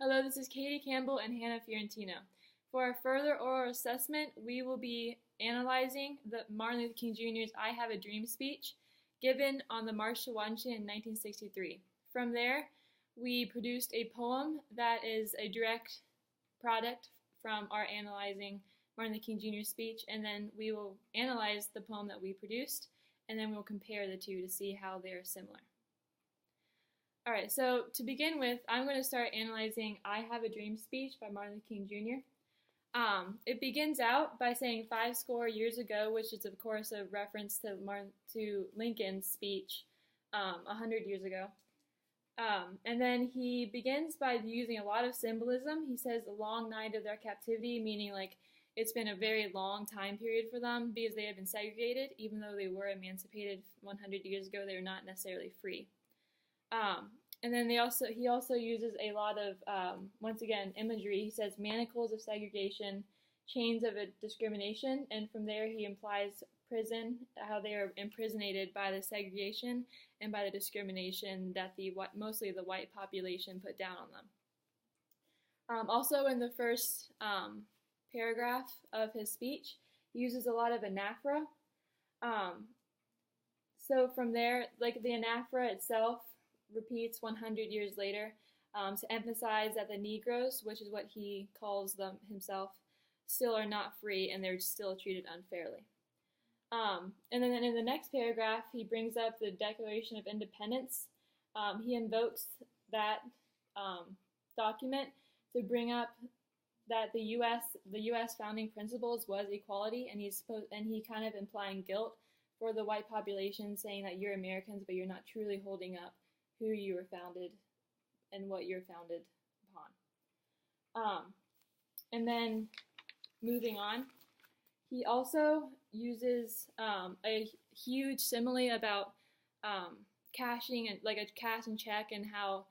Hello, this is Katie Campbell and Hannah Fiorentino. For our further oral assessment, we will be analyzing the Martin Luther King Jr.'s I Have a Dream speech given on the March to Washington in 1963. From there, we produced a poem that is a direct product from our analyzing Martin Luther King Jr.'s speech, and then we will analyze the poem that we produced, and then we'll compare the two to see how they are similar. All right, so to begin with, I'm going to start analyzing I Have a Dream speech by Martin Luther King Jr. It begins out by saying 50 years ago, which is, of course, a reference to Lincoln's speech 100 years ago. And then he begins by using a lot of symbolism. He says the long night of their captivity, meaning like it's been a very long time period for them because they have been segregated. Even though they were emancipated 100 years ago, they were not necessarily free. And then he also uses a lot of, once again, imagery. He says manacles of segregation, chains of discrimination, and from there he implies prison, how they are imprisonated by the segregation and by the discrimination that mostly the white population put down on them. Also in the first paragraph of his speech, he uses a lot of anaphora. So from there, like the anaphora itself repeats 100 years later to emphasize that the Negroes, which is what he calls them himself, still are not free and they're still treated unfairly. And then in the next paragraph, he brings up the Declaration of Independence. He invokes that document to bring up that the U.S. founding principles was equality, and he kind of implying guilt for the white population, saying that you're Americans, but you're not truly holding up who you were founded and what you're founded upon. And then moving on, he also uses a huge simile about cashing and like a cash and check, and how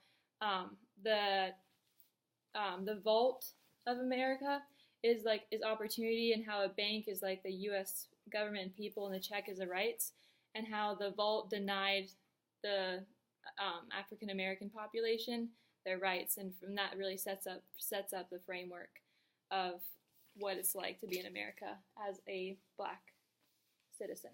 the vault of America is opportunity, and how a bank is like the U.S. government and people, and the check is the rights, and how the vault denied the African American population their rights, and from that really sets up the framework of what it's like to be in America as a black citizen.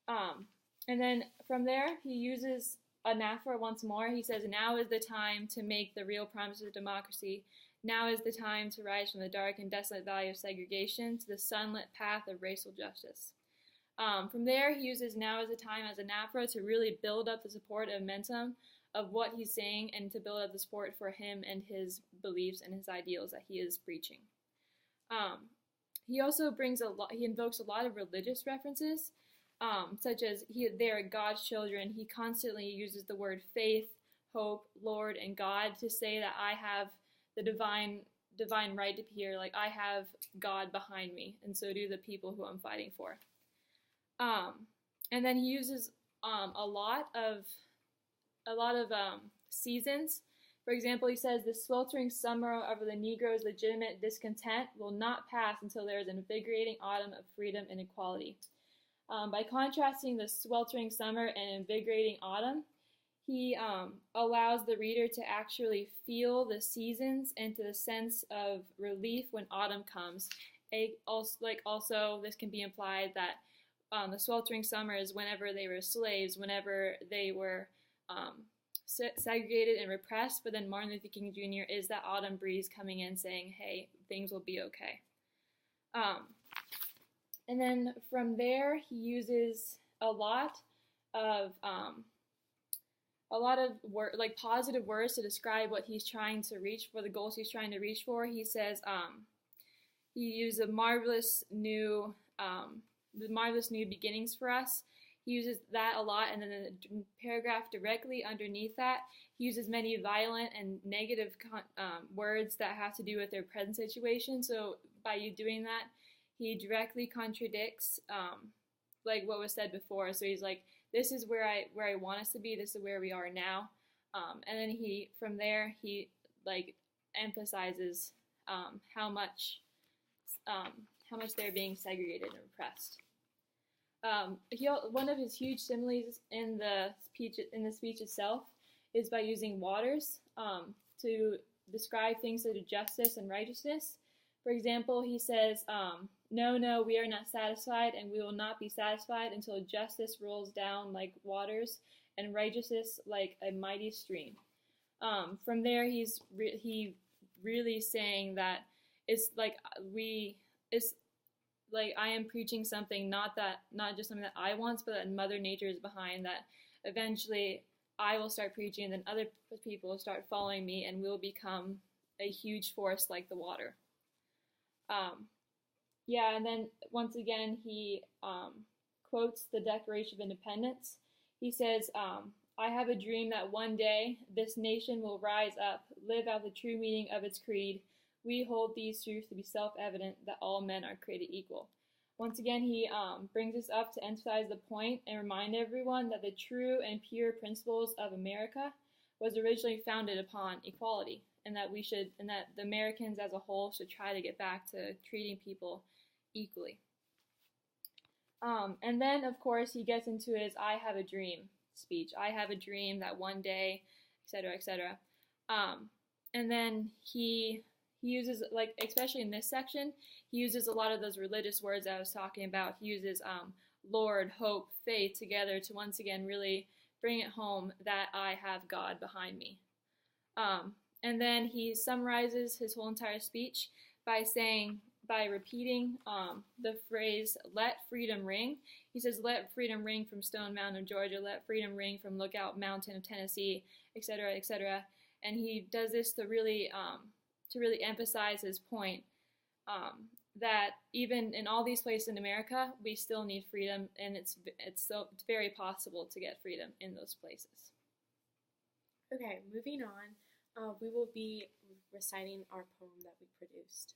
And then from there, he uses anaphora once more. He says, "Now is the time to make the real promises of democracy. Now is the time to rise from the dark and desolate valley of segregation to the sunlit path of racial justice." From there, he uses "now is the time" as anaphora to really build up the support and momentum of what he's saying, and to build up the support for him and his beliefs and his ideals that he is preaching. He also he invokes a lot of religious references, such as they are God's children. He constantly uses the word faith, hope, Lord, and God to say that I have the divine right to be here. Like, I have God behind me, and so do the people who I'm fighting for. And then he uses a lot of seasons. For example, he says, "The sweltering summer of the Negro's legitimate discontent will not pass until there is an invigorating autumn of freedom and equality." By contrasting the sweltering summer and invigorating autumn, he allows the reader to actually feel the seasons and to the sense of relief when autumn comes. Also, this can be implied that the sweltering summer is whenever they were slaves, whenever they were segregated and repressed, but then Martin Luther King Jr. is that autumn breeze coming in saying, hey, things will be okay. And then from there, he uses a lot of positive words to describe what he's trying to reach for, the goals he's trying to reach for. He says he used the marvelous new beginnings for us. He uses that a lot, and then in the paragraph directly underneath that, he uses many violent and negative words that have to do with their present situation. So by you doing that, he directly contradicts like what was said before. So he's like, this is where I want us to be. This is where we are now. And then from there he like emphasizes how much they're being segregated and repressed. One of his huge similes in the speech itself is by using waters to describe things such as justice and righteousness. For example, he says, no, no, we are not satisfied, and we will not be satisfied until justice rolls down like waters and righteousness like a mighty stream. From there, he really saying that it's like I am preaching something, not just something that I want, but that Mother Nature is behind, that eventually I will start preaching, and then other people will start following me, and we'll become a huge force like the water. And then once again, he quotes the Declaration of Independence. He says, I have a dream that one day this nation will rise up, live out the true meaning of its creed. We hold these truths to be self-evident, that all men are created equal. Once again, he brings us up to emphasize the point and remind everyone that the true and pure principles of America was originally founded upon equality, and that the Americans as a whole should try to get back to treating people equally. And then, of course, he gets into his I have a dream speech. I have a dream that one day, etc., etc. And then he uses, like, especially in this section, he uses a lot of those religious words I was talking about. He uses Lord, hope, faith together to once again really bring it home that I have God behind me. And then he summarizes his whole entire speech by repeating the phrase, let freedom ring. He says, let freedom ring from Stone Mountain of Georgia, let freedom ring from Lookout Mountain of Tennessee, etc., etc. And he does this to really emphasize his point that even in all these places in America, we still need freedom, and it's very possible to get freedom in those places. Okay, moving on, we will be reciting our poem that we produced.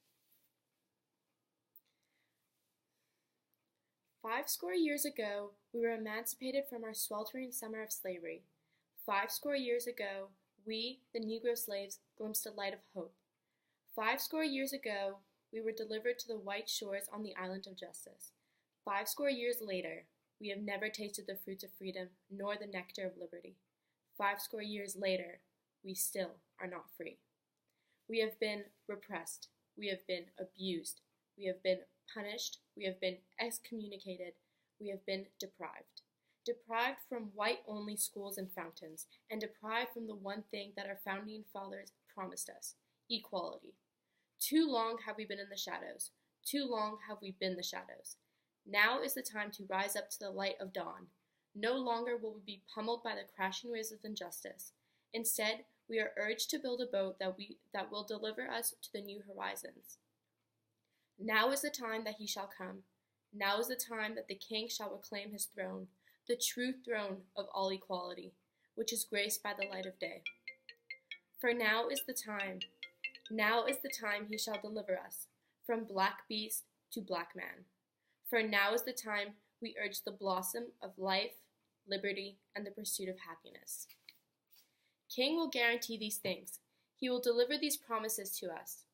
50 years ago, we were emancipated from our sweltering summer of slavery. 50 years ago, we, the Negro slaves, glimpsed a light of hope. 50 years ago, we were delivered to the white shores on the island of justice. 50 years later, we have never tasted the fruits of freedom, nor the nectar of liberty. 50 years later, we still are not free. We have been repressed. We have been abused. We have been punished. We have been excommunicated. We have been deprived. Deprived from white-only schools and fountains, and deprived from the one thing that our founding fathers promised us, equality. Too long have we been in the shadows. Too long have we been the shadows. Now is the time to rise up to the light of dawn. No longer will we be pummeled by the crashing waves of injustice. Instead, we are urged to build a boat that will deliver us to the new horizons. Now is the time that he shall come. Now is the time that the King shall reclaim his throne, the true throne of all equality, which is graced by the light of day. For now is the time he shall deliver us, from black beast to black man. For now is the time we urge the blossom of life, liberty, and the pursuit of happiness. King will guarantee these things. He will deliver these promises to us.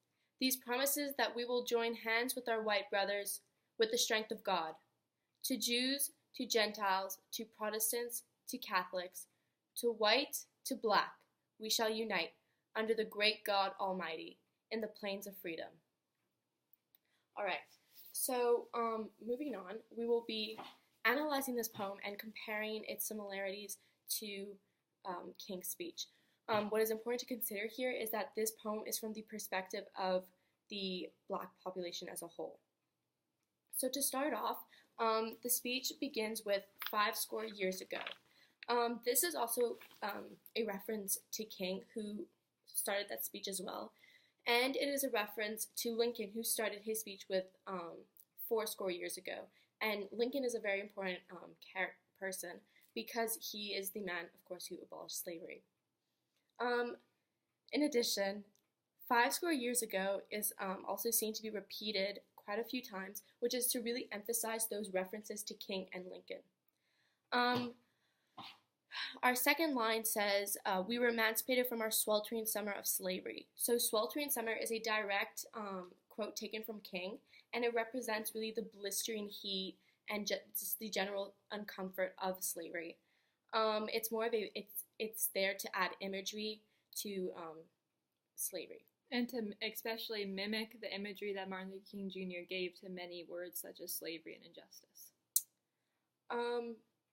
These promises that we will join hands with our white brothers with the strength of God. To Jews, to Gentiles, to Protestants, to Catholics, to white, to black, we shall unite under the great God Almighty in the plains of freedom. All right, so moving on, we will be analyzing this poem and comparing its similarities to King's speech. What is important to consider here is that this poem is from the perspective of the Black population as a whole. So to start off, the speech begins with 50 years ago. This is also a reference to King, who started that speech as well, and it is a reference to Lincoln, who started his speech with 40 years ago. And Lincoln is a very important person because he is the man, of course, who abolished slavery. In addition, 50 years ago is also seen to be repeated quite a few times, which is to really emphasize those references to King and Lincoln. Our second line says, we were emancipated from our sweltering summer of slavery. So sweltering summer is a direct quote taken from King, and it represents really the blistering heat and just the general uncomfort of slavery. It's more of it's there to add imagery to slavery. And to especially mimic the imagery that Martin Luther King Jr. gave to many words such as slavery and injustice.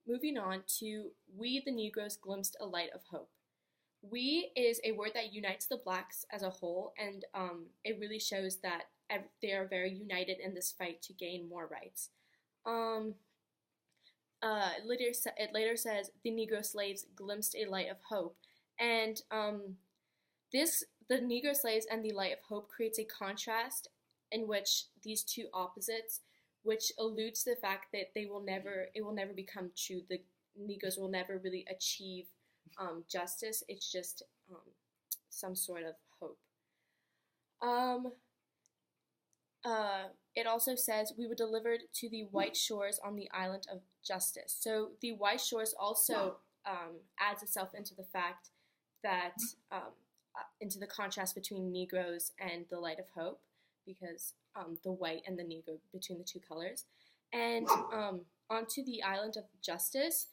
Moving on to We the Negroes Glimpsed a Light of Hope. We is a word that unites the blacks as a whole, and it really shows that they are very united in this fight to gain more rights. It later says the Negro slaves glimpsed a light of hope, and the Negro slaves and the light of hope creates a contrast in which these two opposites, which alludes to the fact that it will never become true. The Negroes will never really achieve justice. It's just some sort of hope. It also says we were delivered to the white shores on the island of justice. So the white shores also adds itself into the fact that into the contrast between Negroes and the light of hope, because the white and the Negro between the two colors. And onto the island of justice,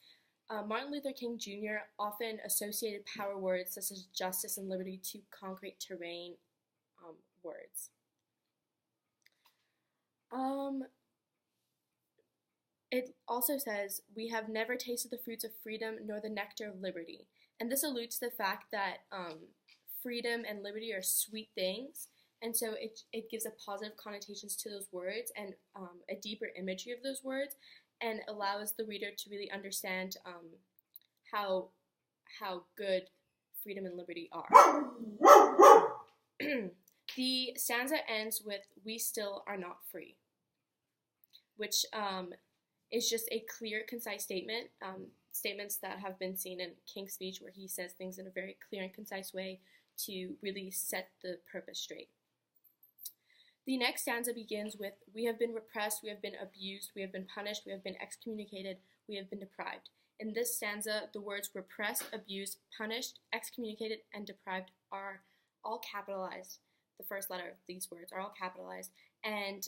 Martin Luther King Jr. often associated power words such as justice and liberty to concrete terrain words. It also says, we have never tasted the fruits of freedom nor the nectar of liberty. And this alludes to the fact that freedom and liberty are sweet things, and so it gives a positive connotations to those words and a deeper imagery of those words, and allows the reader to really understand how good freedom and liberty are. The stanza ends with, we still are not free, which is just a clear, concise statement. Statements that have been seen in King's speech, where he says things in a very clear and concise way to really set the purpose straight. The next stanza begins with, we have been repressed, we have been abused, we have been punished, we have been excommunicated, we have been deprived. In this stanza, the words repressed, abused, punished, excommunicated, and deprived are all capitalized. The first letter of these words are all capitalized, and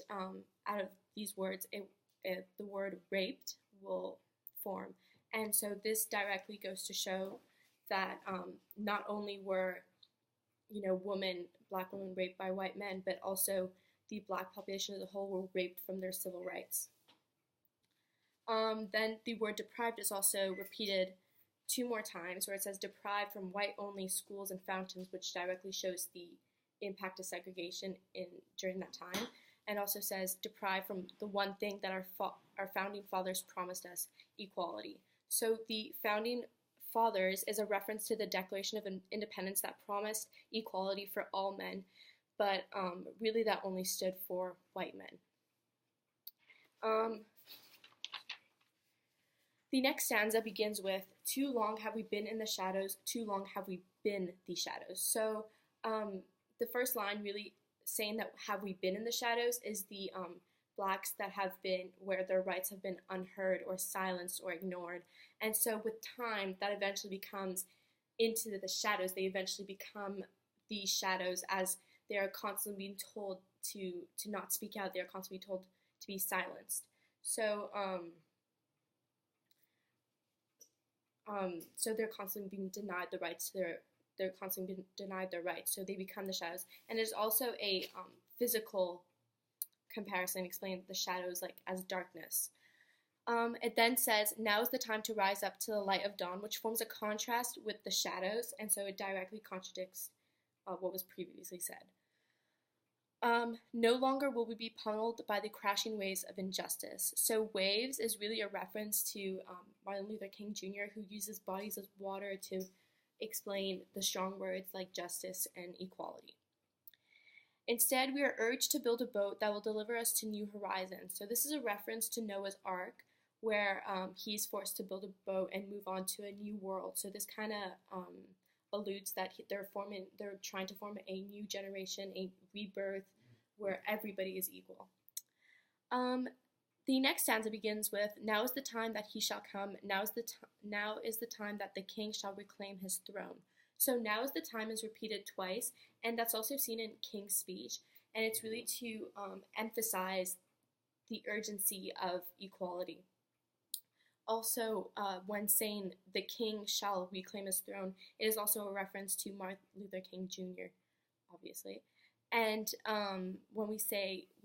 out of these words, the word raped will form. And so this directly goes to show that not only were, black women raped by white men, but also the black population as a whole were raped from their civil rights. Then the word deprived is also repeated 2 more times, where it says deprived from white-only schools and fountains, which directly shows the impact of segregation during that time, and also says deprived from the one thing that our founding fathers promised us, equality. So the founding fathers is a reference to the Declaration of Independence that promised equality for all men, but really that only stood for white men. The next stanza begins with, too long have we been in the shadows, too long have we been the shadows. So the first line really saying that have we been in the shadows is the blacks that have been, where their rights have been unheard or silenced or ignored. And so with time, that eventually becomes into the shadows. They eventually become these shadows as they are constantly being told to not speak out. They are constantly told to be silenced. So so they're constantly being denied the rights to they're constantly being denied their rights. So they become the shadows. And there's also a physical comparison explaining the shadows like as darkness. It then says, now is the time to rise up to the light of dawn, which forms a contrast with the shadows, and so it directly contradicts what was previously said. No longer will we be pummeled by the crashing waves of injustice. So waves is really a reference to Martin Luther King Jr., who uses bodies as water to explain the strong words like justice and equality. Instead, we are urged to build a boat that will deliver us to new horizons. So this is a reference to Noah's Ark, where he's forced to build a boat and move on to a new world. So this kind of alludes that they're trying to form a new generation, a rebirth, where everybody is equal. The next stanza begins with, now is the time that he shall come, now is the time that the king shall reclaim his throne. So now is the time is repeated twice, and that's also seen in King's speech, and it's really to emphasize the urgency of equality. Also, when saying the king shall reclaim his throne, it is also a reference to Martin Luther King Jr., obviously. And when we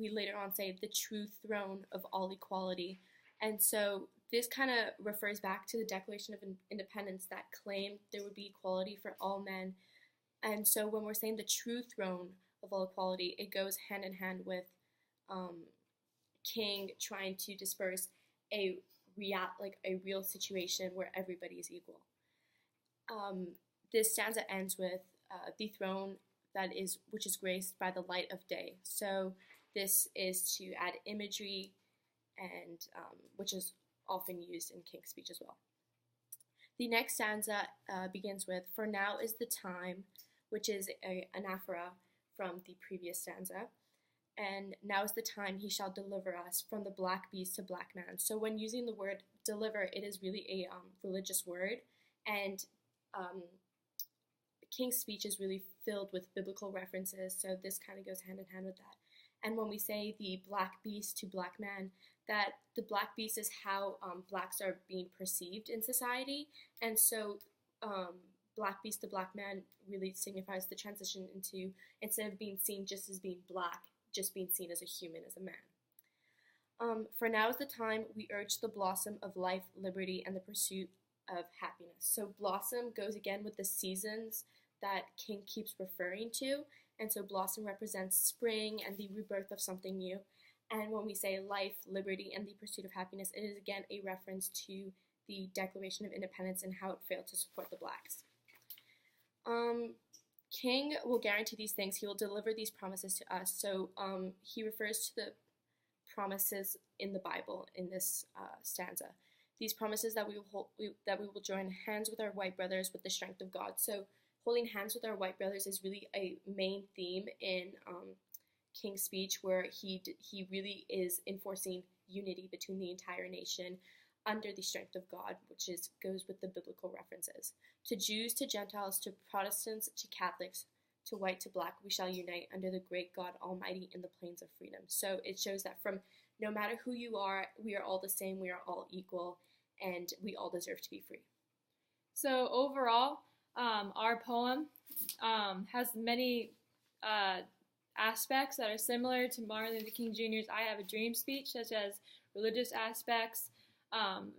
later on say the true throne of all equality. And so this kind of refers back to the Declaration of Independence that claimed there would be equality for all men. And so when we're saying the true throne of all equality, it goes hand in hand with King trying to disperse a real situation where everybody is equal. This stanza ends with the throne which is graced by the light of day. So this is to add imagery, and which is often used in King's speech as well. The next stanza begins with, "For now is the time," which is an anaphora from the previous stanza. And now is the time he shall deliver us from the black beast to black man. So when using the word deliver, it is really a religious word, and King's speech is really filled with biblical references, so this kind of goes hand in hand with that. And when we say the black beast to black man, that the black beast is how blacks are being perceived in society, and so black beast to black man really signifies the transition into, instead of being seen just as being black, just being seen as a human, as a man. For now is the time we urge the blossom of life, liberty, and the pursuit of happiness. So blossom goes again with the seasons that King keeps referring to, and so blossom represents spring and the rebirth of something new. And when we say life, liberty, and the pursuit of happiness, it is again a reference to the Declaration of Independence and how it failed to support the blacks. King will guarantee these things. He will deliver these promises to us. So he refers to the promises in the Bible in this stanza. These promises that we will join hands with our white brothers with the strength of God. So holding hands with our white brothers is really a main theme in King's speech, where he really is enforcing unity between the entire nation under the strength of God, which goes with the biblical references. To Jews, to Gentiles, to Protestants, to Catholics, to white, to black, we shall unite under the great God Almighty in the plains of freedom. So it shows that from no matter who you are, we are all the same, we are all equal, and we all deserve to be free. So overall, our poem has many aspects that are similar to Martin Luther King Jr.'s I Have a Dream speech, such as religious aspects,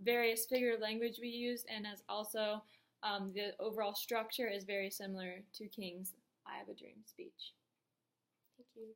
various figurative language we use, and as also the overall structure is very similar to King's I Have a Dream speech. Thank you.